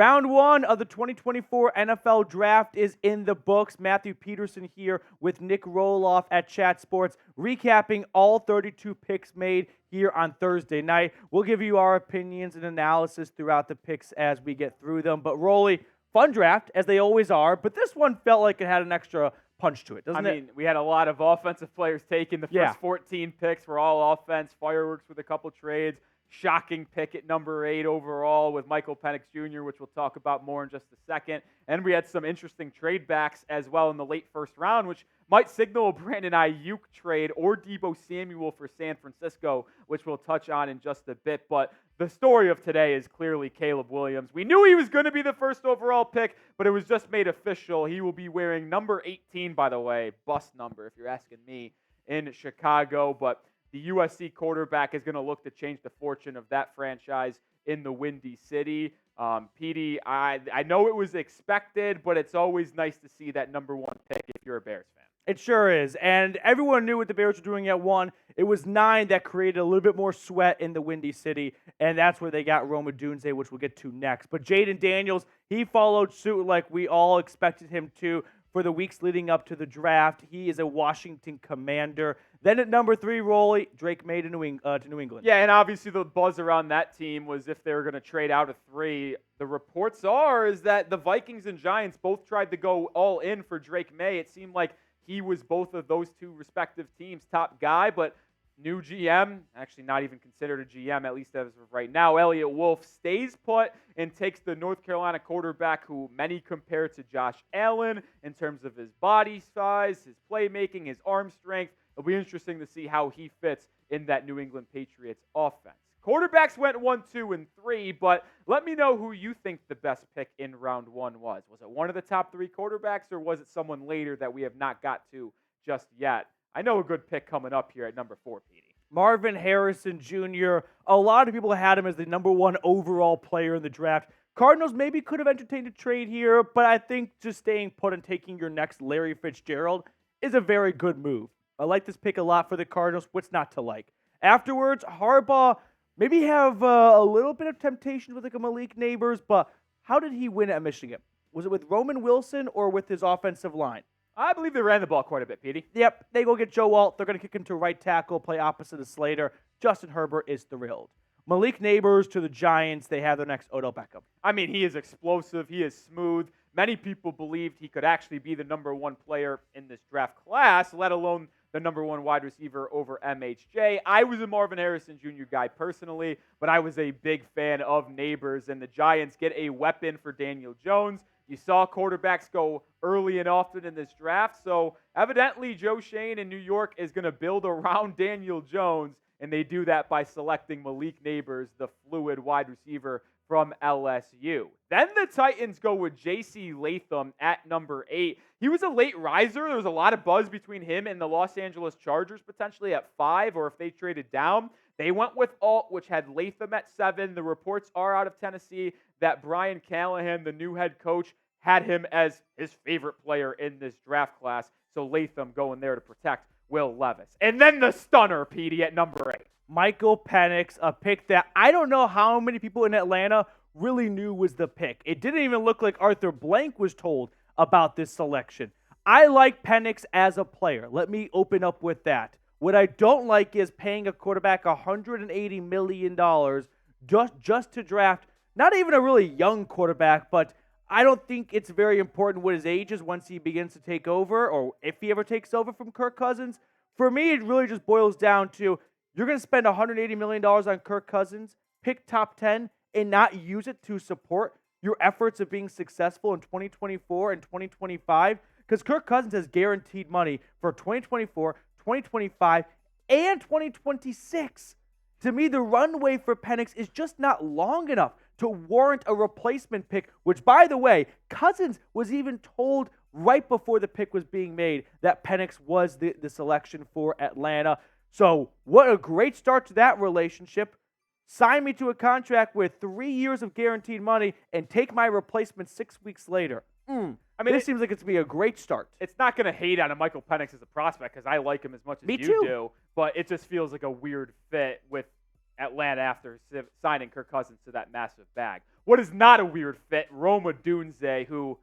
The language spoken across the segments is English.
Round one of the 2024 NFL Draft is in the books. Matthew Peterson here with Nick Rohloff at Chat Sports, recapping all 32 picks made here on Thursday night. We'll give you our opinions and analysis throughout the picks as we get through them. But Rolly, fun draft, as they always are, but this one felt like it had an extra punch to it, doesn't it? I mean, we had a lot of offensive players taken. The first 14 picks were all offense, fireworks with a couple trades. Shocking pick at number 8 overall with Michael Penix Jr., which we'll talk about more in just a second. And we had some interesting trade backs as well in the late first round, which might signal a Brandon Ayuk trade or Deebo Samuel for San Francisco, which we'll touch on in just a bit. But the story of today is clearly Caleb Williams. We knew he was going to be the first overall pick, but it was just made official. He will be wearing number 18, by the way, bust number if you're asking me, in Chicago. But the USC quarterback is going to look to change the fortune of that franchise in the Windy City. Petey, I know it was expected, but it's always nice to see that number 1 pick if you're a Bears fan. It sure is. And everyone knew what the Bears were doing at 1. It was 9 that created a little bit more sweat in the Windy City, and that's where they got Rome Odunze, which we'll get to next. But Jayden Daniels, he followed suit like we all expected him to for the weeks leading up to the draft. He is a Washington Commander. Then at number 3, Rolly, Drake Maye to New England. Yeah, and obviously the buzz around that team was if they were going to trade out of 3. The reports is that the Vikings and Giants both tried to go all in for Drake Maye. It seemed like he was both of those two respective teams' top guy, but new GM, actually not even considered a GM, at least as of right now, Elliott Wolf stays put and takes the North Carolina quarterback who many compare to Josh Allen in terms of his body size, his playmaking, his arm strength. It'll be interesting to see how he fits in that New England Patriots offense. Quarterbacks went 1, 2, and 3, but let me know who you think the best pick in round 1 was. Was it one of the top 3 quarterbacks, or was it someone later that we have not got to just yet? I know a good pick coming up here at number 4, Petey. Marvin Harrison Jr., a lot of people had him as the number 1 overall player in the draft. Cardinals maybe could have entertained a trade here, but I think just staying put and taking your next Larry Fitzgerald is a very good move. I like this pick a lot for the Cardinals. What's not to like? Afterwards, Harbaugh maybe have a little bit of temptation with like a Malik Neighbors, but how did he win at Michigan? Was it with Roman Wilson or with his offensive line? I believe they ran the ball quite a bit, Petey. Yep, they go get Joe Alt. They're going to kick him to right tackle, play opposite of Slater. Justin Herbert is thrilled. Malik Neighbors to the Giants. They have their next Odell Beckham. I mean, he is explosive. He is smooth. Many people believed he could actually be the number 1 player in this draft class, let alone the number 1 wide receiver over MHJ. I was a Marvin Harrison Jr. guy personally, but I was a big fan of Neighbors, and the Giants get a weapon for Daniel Jones. You saw quarterbacks go early and often in this draft, so evidently Joe Schoen in New York is going to build around Daniel Jones, and they do that by selecting Malik Neighbors, the fluid wide receiver from LSU. Then the Titans go with J.C. Latham at number 8. He was a late riser. There was a lot of buzz between him and the Los Angeles Chargers potentially at 5, or if they traded down. They went with Alt, which had Latham at 7. The reports are out of Tennessee that Brian Callahan, the new head coach, had him as his favorite player in this draft class. So Latham going there to protect Will Levis. And then the stunner, Petey, at number 8. Michael Penix, a pick that I don't know how many people in Atlanta really knew was the pick. It didn't even look like Arthur Blank was told about this selection. I like Penix as a player. Let me open up with that. What I don't like is paying a quarterback $180 million just to draft not even a really young quarterback, but I don't think it's very important what his age is once he begins to take over, or if he ever takes over from Kirk Cousins. For me, it really just boils down to you're going to spend $180 million on Kirk Cousins, pick top 10, and not use it to support your efforts of being successful in 2024 and 2025, because Kirk Cousins has guaranteed money for 2024, 2025, and 2026. To me, the runway for Penix is just not long enough to warrant a replacement pick, which, by the way, Cousins was even told right before the pick was being made that Penix was the selection for Atlanta. So what a great start to that relationship. Sign me to a contract with 3 years of guaranteed money and take my replacement 6 weeks later. I mean, this seems like it's going to be a great start. It's not going to hate on a Michael Penix as a prospect because I like him as much as you do, but it just feels like a weird fit with Atlanta after signing Kirk Cousins to that massive bag. What is not a weird fit? Rome Odunze, who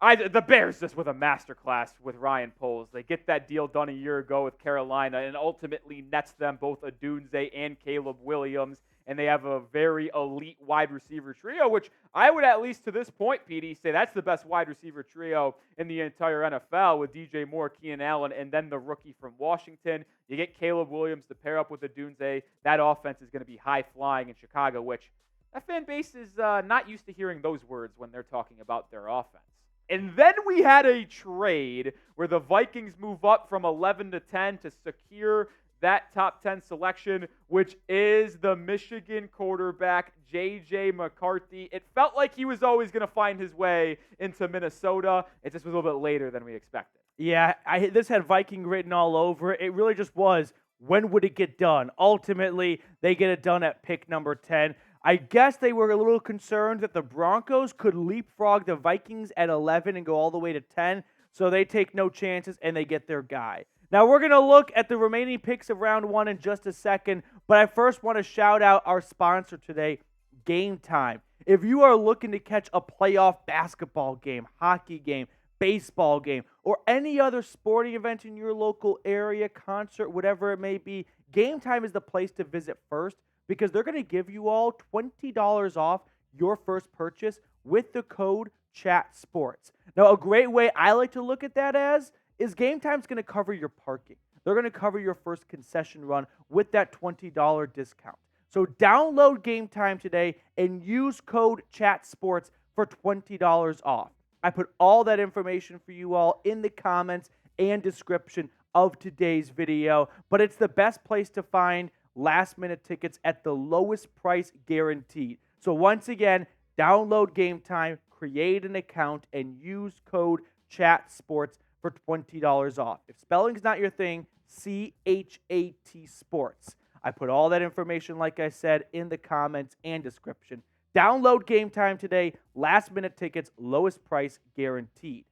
the Bears just with a masterclass with Ryan Poles. They get that deal done a year ago with Carolina and ultimately nets them both Odunze and Caleb Williams. And they have a very elite wide receiver trio, which I would at least to this point, PD, say that's the best wide receiver trio in the entire NFL with DJ Moore, Keenan Allen, and then the rookie from Washington. You get Caleb Williams to pair up with Odunze. That offense is going to be high-flying in Chicago, which that fan base is not used to hearing those words when they're talking about their offense. And then we had a trade where the Vikings move up from 11 to 10 to secure that top 10 selection, which is the Michigan quarterback, J.J. McCarthy. It felt like he was always going to find his way into Minnesota. It just was a little bit later than we expected. Yeah, this had Viking written all over it. It really just was, when would it get done? Ultimately, they get it done at pick number 10. I guess they were a little concerned that the Broncos could leapfrog the Vikings at 11 and go all the way to 10, so they take no chances and they get their guy. Now, we're going to look at the remaining picks of round 1 in just a second, but I first want to shout out our sponsor today, Game Time. If you are looking to catch a playoff basketball game, hockey game, baseball game, or any other sporting event in your local area, concert, whatever it may be, Game Time is the place to visit first because they're going to give you all $20 off your first purchase with the code CHATSPORTS. Now, a great way I like to look at that as is Game Time's going to cover your parking. They're going to cover your first concession run with that $20 discount. So download Game Time today and use code CHATSPORTS for $20 off. I put all that information for you all in the comments and description of today's video, but it's the best place to find last-minute tickets at the lowest price guaranteed. So once again, download Game Time, create an account, and use code CHATSPORTS for $20 off. If spelling's not your thing, CHAT Sports. I put all that information, like I said, in the comments and description. Download Game Time today. Last-minute tickets, lowest price guaranteed.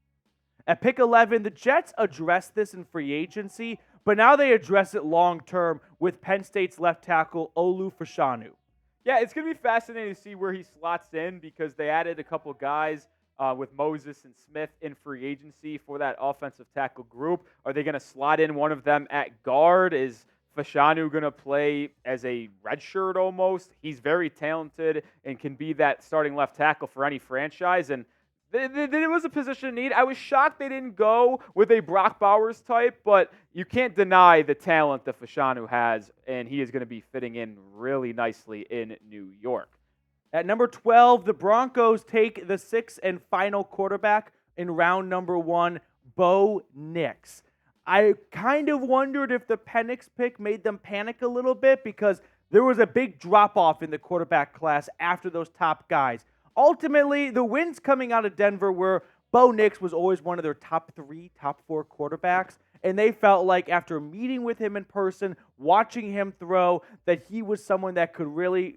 At pick 11, the Jets addressed this in free agency, but now they address it long-term with Penn State's left tackle, Olu Fashanu. Yeah, it's going to be fascinating to see where he slots in because they added a couple guys with Moses and Smith in free agency for that offensive tackle group. Are they going to slot in one of them at guard? Is Fashanu going to play as a redshirt almost? He's very talented and can be that starting left tackle for any franchise. And it was a position of need. I was shocked they didn't go with a Brock Bowers type, but you can't deny the talent that Fashanu has, and he is going to be fitting in really nicely in New York. At number 12, the Broncos take the sixth and final quarterback in round number 1, Bo Nix. I kind of wondered if the Penix pick made them panic a little bit because there was a big drop-off in the quarterback class after those top guys. Ultimately, the wins coming out of Denver were Bo Nix was always one of their top 3, top 4 quarterbacks, and they felt like after meeting with him in person, watching him throw, that he was someone that could really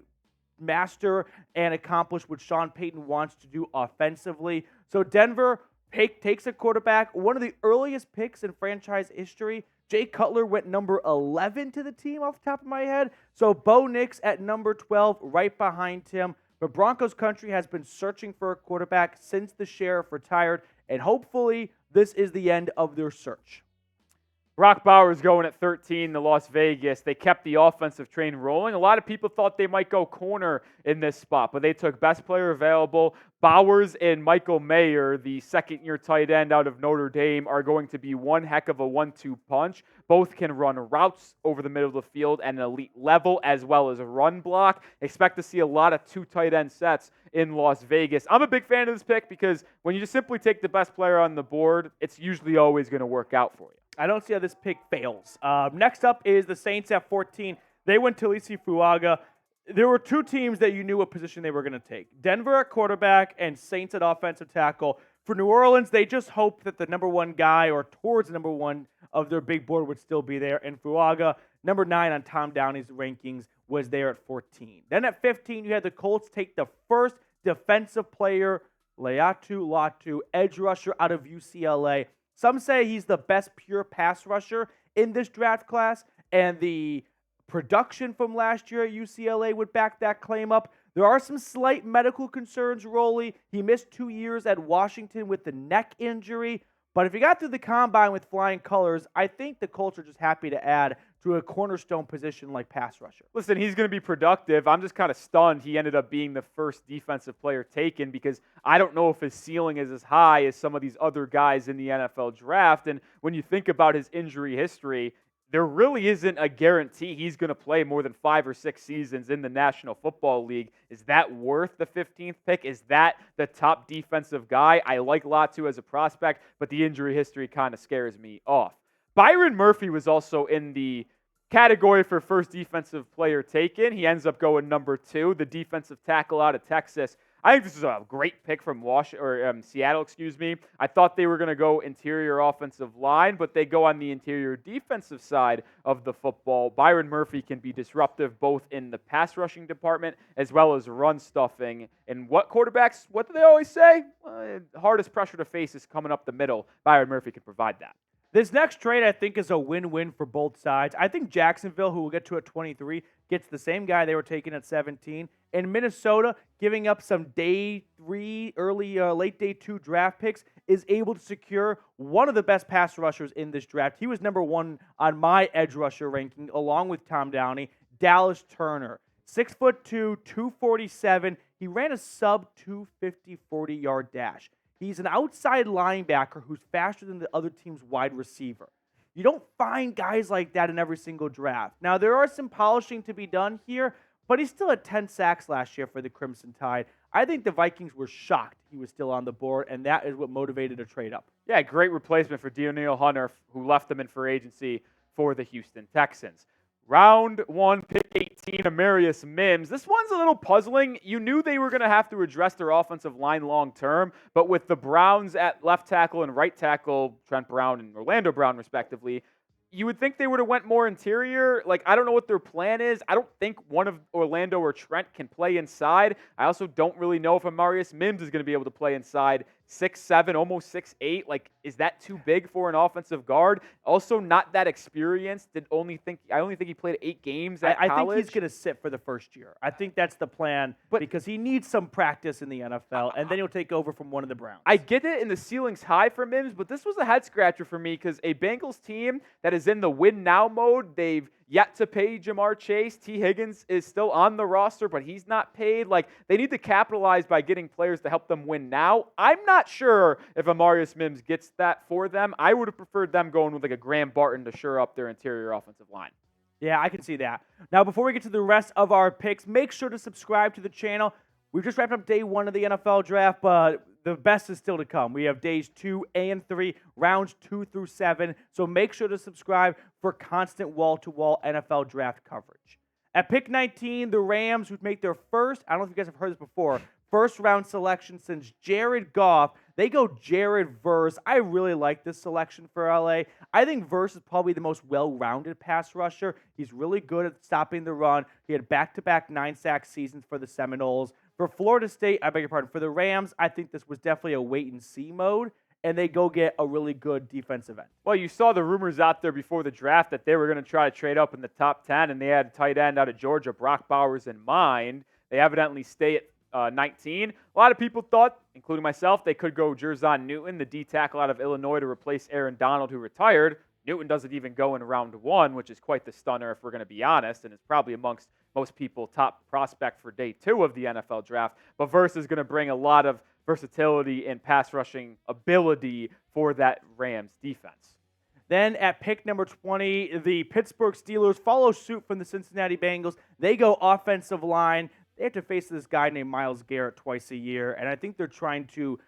master and accomplish what Sean Payton wants to do offensively. So Denver takes a quarterback, one of the earliest picks in franchise history. Jay Cutler went number 11 to the team off the top of my head. So Bo Nix at number 12, right behind him. But Broncos country has been searching for a quarterback since the sheriff retired, and hopefully this is the end of their search. Brock Bowers going at 13 to Las Vegas. They kept the offensive train rolling. A lot of people thought they might go corner in this spot, but they took best player available. Bowers and Michael Maye, the second-year tight end out of Notre Dame, are going to be one heck of a 1-2 punch. Both can run routes over the middle of the field at an elite level as well as a run block. Expect to see a lot of 2 tight end sets in Las Vegas. I'm a big fan of this pick because when you just simply take the best player on the board, it's usually always going to work out for you. I don't see how this pick fails. Next up is the Saints at 14. They went to Talisi Fuaga. There were 2 teams that you knew what position they were going to take. Denver at quarterback and Saints at offensive tackle. For New Orleans, they just hoped that the number 1 guy or towards the number 1 of their big board would still be there. And Fuaga, number 9 on Tom Downey's rankings, was there at 14. Then at 15, you had the Colts take the first defensive player, Laiatu Latu, edge rusher out of UCLA. Some say he's the best pure pass rusher in this draft class, and the Production from last year at UCLA would back that claim up. There are some slight medical concerns, Rolly. He missed 2 years at Washington with the neck injury. But if he got through the combine with flying colors, I think the Colts are just happy to add to a cornerstone position like pass rusher. Listen, he's going to be productive. I'm just kind of stunned he ended up being the first defensive player taken because I don't know if his ceiling is as high as some of these other guys in the NFL draft. And when you think about his injury history, there really isn't a guarantee he's going to play more than 5 or 6 seasons in the National Football League. Is that worth the 15th pick? Is that the top defensive guy? I like Latu as a prospect, but the injury history kind of scares me off. Byron Murphy was also in the category for first defensive player taken. He ends up going number 2, the defensive tackle out of Texas. I think this is a great pick from Seattle. I thought they were going to go interior offensive line, but they go on the interior defensive side of the football. Byron Murphy can be disruptive both in the pass rushing department as well as run stuffing. And what quarterbacks, what do they always say? Hardest pressure to face is coming up the middle. Byron Murphy can provide that. This next trade, I think, is a win-win for both sides. I think Jacksonville, who we'll get to at 23, gets the same guy they were taking at 17. And Minnesota, giving up some day 3, late day 2 draft picks, is able to secure one of the best pass rushers in this draft. He was number 1 on my edge rusher ranking, along with Tom Downey, Dallas Turner. 6'2", 247. He ran a sub-250 40-yard dash. He's an outside linebacker who's faster than the other team's wide receiver. You don't find guys like that in every single draft. Now, there are some polishing to be done here, but he still had 10 sacks last year for the Crimson Tide. I think the Vikings were shocked he was still on the board, and that is what motivated a trade up. Yeah, great replacement for Danielle Hunter, who left them in free agency for the Houston Texans. Round 1, pick 18, Amarius Mims. This one's a little puzzling. You knew they were going to have to address their offensive line long term, but with the Browns at left tackle and right tackle, Trent Brown and Orlando Brown respectively, you would think they would have went more interior. I don't know what their plan is. I don't think one of Orlando or Trent can play inside. I also don't really know if Amarius Mims is going to be able to play inside. 6'7", almost 6'8". Is that too big for an offensive guard? Also, not that experienced. I only think he played 8 games at college. I think he's going to sit for the first year. I think that's the plan, because he needs some practice in the NFL, and then he'll take over from one of the Browns. I get it, and the ceiling's high for Mims, but this was a head-scratcher for me because a Bengals team that is in the win-now mode, they've yet to pay Jamar Chase. T. Higgins is still on the roster, but he's not paid. They need to capitalize by getting players to help them win now. I'm not sure if Amarius Mims gets that for them. I would have preferred them going with a Graham Barton to shore up their interior offensive line. Yeah, I can see that. Now, before we get to the rest of our picks, make sure to subscribe to the channel. We've just wrapped up day 1 of the NFL draft, but the best is still to come. We have days 2 and 3, rounds 2 through 7. So make sure to subscribe for constant wall-to-wall NFL draft coverage. At pick 19, the Rams would make their first, I don't know if you guys have heard this before, first-round selection since Jared Goff. They go Jared Verse. I really like this selection for LA. I think Verse is probably the most well-rounded pass rusher. He's really good at stopping the run. He had back-to-back 9-sack seasons for the Seminoles. For Florida State, for the Rams, I think this was definitely a wait-and-see mode, and they go get a really good defensive end. Well, you saw the rumors out there before the draft that they were going to try to trade up in the top 10, and they had a tight end out of Georgia, Brock Bowers, in mind. They evidently stay at 19. A lot of people thought, including myself, they could go Jerzon Newton, the D tackle out of Illinois, to replace Aaron Donald, who retired. Newton doesn't even go in round 1, which is quite the stunner if we're going to be honest, and it's probably amongst most people top prospect for day 2 of the NFL draft. But Verse is going to bring a lot of versatility and pass rushing ability for that Rams defense. Then at pick number 20, the Pittsburgh Steelers follow suit from the Cincinnati Bengals. They go offensive line. They have to face this guy named Myles Garrett twice a year, and I think they're trying to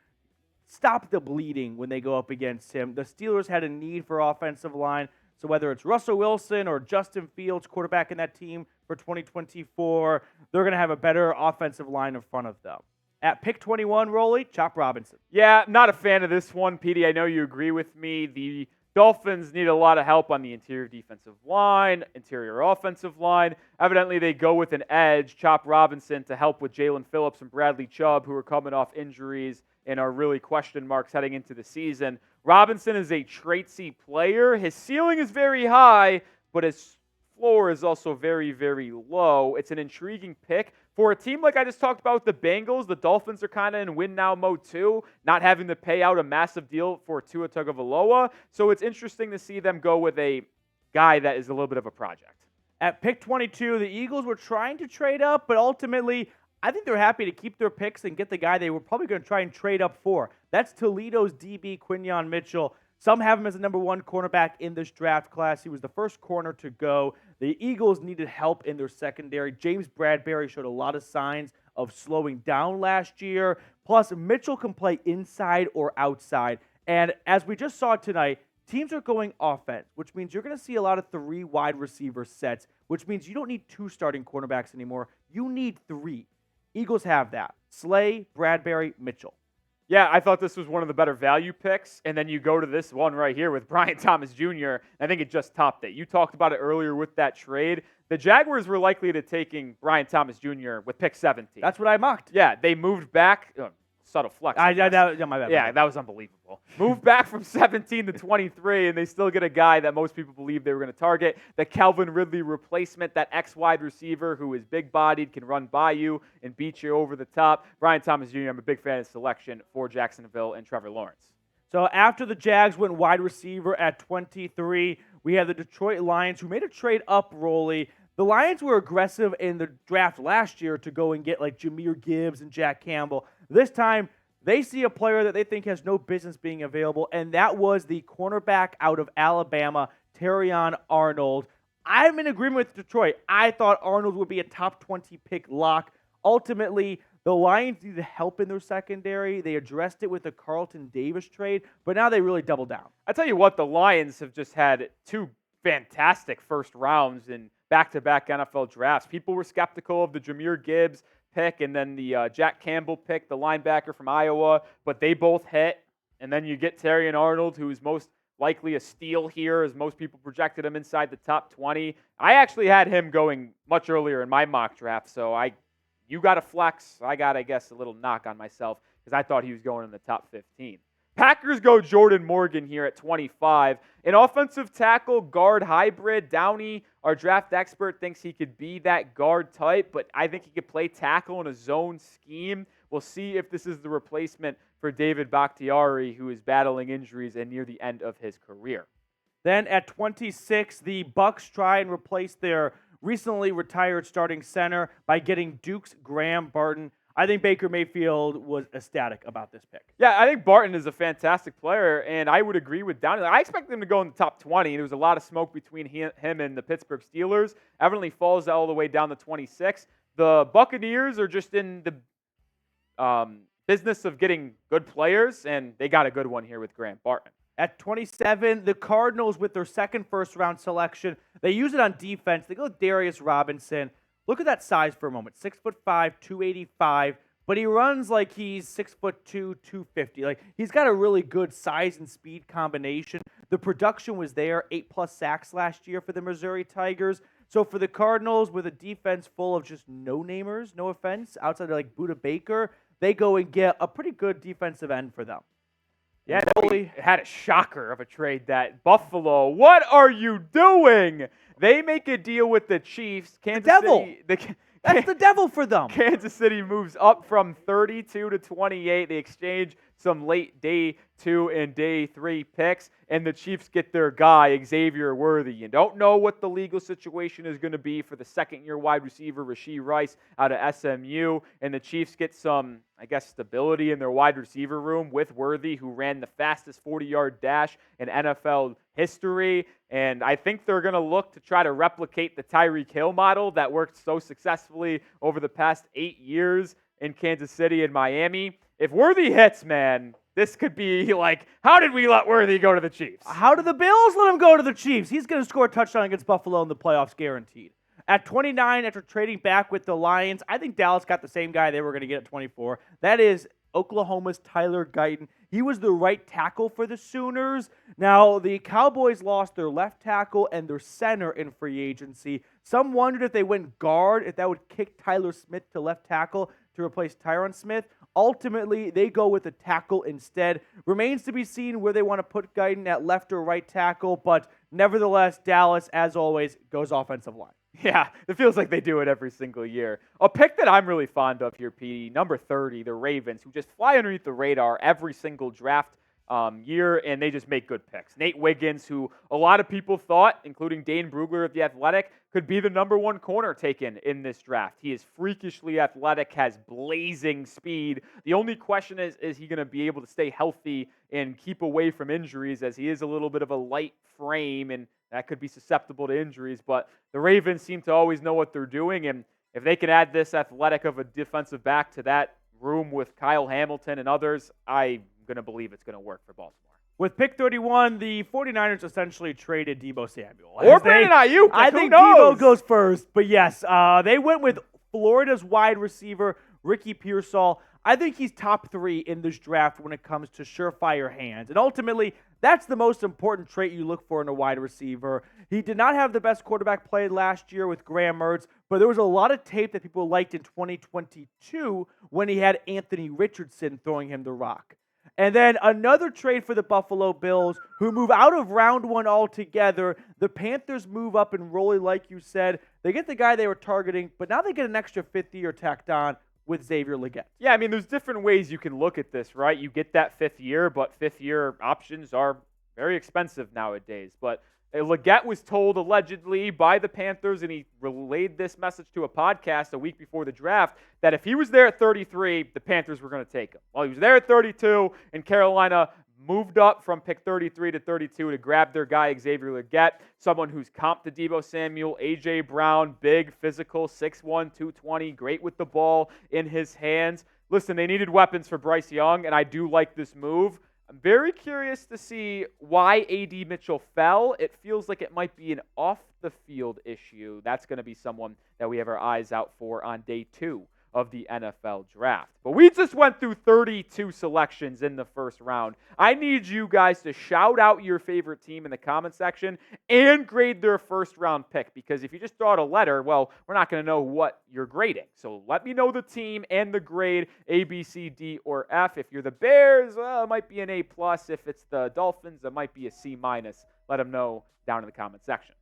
stop the bleeding when they go up against him. The Steelers had a need for offensive line, so whether it's Russell Wilson or Justin Fields, quarterback in that team for 2024, they're going to have a better offensive line in front of them. At pick 21, Rolly, Chop Robinson. Yeah, not a fan of this one, Petey. I know you agree with me. The Dolphins need a lot of help on the interior defensive line, interior offensive line. Evidently, they go with an edge, Chop Robinson, to help with Jalen Phillips and Bradley Chubb, who are coming off injuries and are really question marks heading into the season. Robinson is a traitsy player. His ceiling is very high, but his floor is also very, very low. It's an intriguing pick for a team like I just talked about with the Bengals. The Dolphins are kind of in win-now mode too, not having to pay out a massive deal for Tua Tagovailoa. So it's interesting to see them go with a guy that is a little bit of a project. At pick 22, the Eagles were trying to trade up, but ultimately, I think they're happy to keep their picks and get the guy they were probably going to try and trade up for. That's Toledo's DB, Quinyon Mitchell. Some have him as the number one cornerback in this draft class. He was the first corner to go. The Eagles needed help in their secondary. James Bradbury showed a lot of signs of slowing down last year. Plus, Mitchell can play inside or outside. And as we just saw tonight, teams are going offense, which means you're going to see a lot of 3 wide receiver sets, which means you don't need 2 starting cornerbacks anymore. You need 3. Eagles have that. Slay, Bradbury, Mitchell. Yeah, I thought this was one of the better value picks. And then you go to this one right here with Brian Thomas Jr. I think it just topped it. You talked about it earlier with that trade. The Jaguars were likely to taking Brian Thomas Jr. with pick 17. That's what I mocked. Yeah, they moved back. Subtle flex. My bad. Yeah, that was unbelievable. Moved back from 17 to 23, and they still get a guy that most people believe they were going to target. The Calvin Ridley replacement, that ex-wide receiver who is big-bodied, can run by you and beat you over the top. Brian Thomas Jr., I'm a big fan of selection for Jacksonville and Trevor Lawrence. So after the Jags went wide receiver at 23, we had the Detroit Lions, who made a trade up, Rolly. The Lions were aggressive in the draft last year to go and get like Jahmyr Gibbs and Jack Campbell. This time, they see a player that they think has no business being available, and that was the cornerback out of Alabama, Terrion Arnold. I'm in agreement with Detroit. I thought Arnold would be a top 20 pick lock. Ultimately, the Lions needed help in their secondary. They addressed it with the Carlton Davis trade, but now they really doubled down. I tell you what, the Lions have just had 2 fantastic first rounds in back-to-back NFL drafts. People were skeptical of the Jahmyr Gibbs pick and then the Jack Campbell pick, the linebacker from Iowa, but they both hit. And then you get Terrion Arnold, who is most likely a steal here, as most people projected him inside the top 20. I actually had him going much earlier in my mock draft, so you got a flex. I got, I guess, a little knock on myself because I thought he was going in the top 15. Packers go Jordan Morgan here at 25. An offensive tackle guard hybrid. Downey, our draft expert, thinks he could be that guard type, but I think he could play tackle in a zone scheme. We'll see if this is the replacement for David Bakhtiari, who is battling injuries and near the end of his career. Then at 26, the Bucs try and replace their recently retired starting center by getting Duke's Graham Barton. I think Baker Mayfield was ecstatic about this pick. Yeah, I think Barton is a fantastic player, and I would agree with Downey. I expect him to go in the top 20. There was a lot of smoke between him and the Pittsburgh Steelers. Evidently falls all the way down to 26. The Buccaneers are just in the business of getting good players, and they got a good one here with Graham Barton. At 27, the Cardinals with their second first-round selection, they use it on defense. They go with Darius Robinson. Look at that size for a moment. 6'5", 285, but he runs like he's 6'2", 250. Like, he's got a really good size and speed combination. The production was there, 8+ sacks last year for the Missouri Tigers. So for the Cardinals, with a defense full of just no-namers, no offense, outside of like Budda Baker, they go and get a pretty good defensive end for them. Yeah, we had a shocker of a trade that Buffalo. What are you doing? They make a deal with the Chiefs. Kansas City. That's the devil for them. Kansas City moves up from 32 to 28. They exchange some late day 2 and day 3 picks, and the Chiefs get their guy, Xavier Worthy. You don't know what the legal situation is going to be for the second-year wide receiver, Rashee Rice, out of SMU, and the Chiefs get some, I guess, stability in their wide receiver room with Worthy, who ran the fastest 40-yard dash in NFL history, and I think they're going to look to try to replicate the Tyreek Hill model that worked so successfully over the past 8 years in Kansas City and Miami. If Worthy hits, man, this could be like, how did we let Worthy go to the Chiefs? How did the Bills let him go to the Chiefs? He's going to score a touchdown against Buffalo in the playoffs, guaranteed. At 29, after trading back with the Lions, I think Dallas got the same guy they were going to get at 24. That is Oklahoma's Tyler Guyton. He was the right tackle for the Sooners. Now, the Cowboys lost their left tackle and their center in free agency. Some wondered if they went guard, if that would kick Tyler Smith to left tackle to replace Tyron Smith. Ultimately, they go with a tackle instead. Remains to be seen where they want to put Jayden at left or right tackle, but nevertheless, Dallas, as always, goes offensive line. Yeah, it feels like they do it every single year. A pick that I'm really fond of here, Petey, number 30, the Ravens, who just fly underneath the radar every single draft year, and they just make good picks. Nate Wiggins, who a lot of people thought, including Dane Brugler of The Athletic, could be the number one corner taken in this draft. He is freakishly athletic, has blazing speed. The only question is he going to be able to stay healthy and keep away from injuries, as he is a little bit of a light frame, and that could be susceptible to injuries. But the Ravens seem to always know what they're doing, and if they can add this athletic of a defensive back to that room with Kyle Hamilton and others, I'm going to believe it's going to work for Baltimore. With pick 31, the 49ers essentially traded Deebo Samuel. Or Brandon Ayuk. I think Deebo goes first, but yes, they went with Florida's wide receiver, Ricky Pearsall. I think he's top 3 in this draft when it comes to surefire hands. And ultimately, that's the most important trait you look for in a wide receiver. He did not have the best quarterback play last year with Graham Mertz, but there was a lot of tape that people liked in 2022 when he had Anthony Richardson throwing him the rock. And then another trade for the Buffalo Bills, who move out of round 1 altogether. The Panthers move up and Rolly, like you said. They get the guy they were targeting, but now they get an extra 5th year tacked on with Xavier Legette. Yeah, I mean, there's different ways you can look at this, right? You get that 5th year, but 5th year options are very expensive nowadays. But Legette was told allegedly by the Panthers, and he relayed this message to a podcast a week before the draft, that if he was there at 33, the Panthers were going to take him. Well, he was there at 32, and Carolina moved up from pick 33 to 32 to grab their guy, Xavier Legette, someone who's comped to Deebo Samuel, A.J. Brown, big, physical, 6'1", 220, great with the ball in his hands. Listen, they needed weapons for Bryce Young, and I do like this move. I'm very curious to see why A.D. Mitchell fell. It feels like it might be an off-the-field issue. That's going to be someone that we have our eyes out for on day 2 of the NFL draft. But we just went through 32 selections in the first round. I need you guys to shout out your favorite team in the comment section and grade their first round pick, because if you just throw out a letter, well, we're not going to know what you're grading. So let me know the team and the grade, A, B, C, D, or F. If you're the Bears, well, it might be an A+. If it's the Dolphins, it might be a C-. Let them know down in the comment section.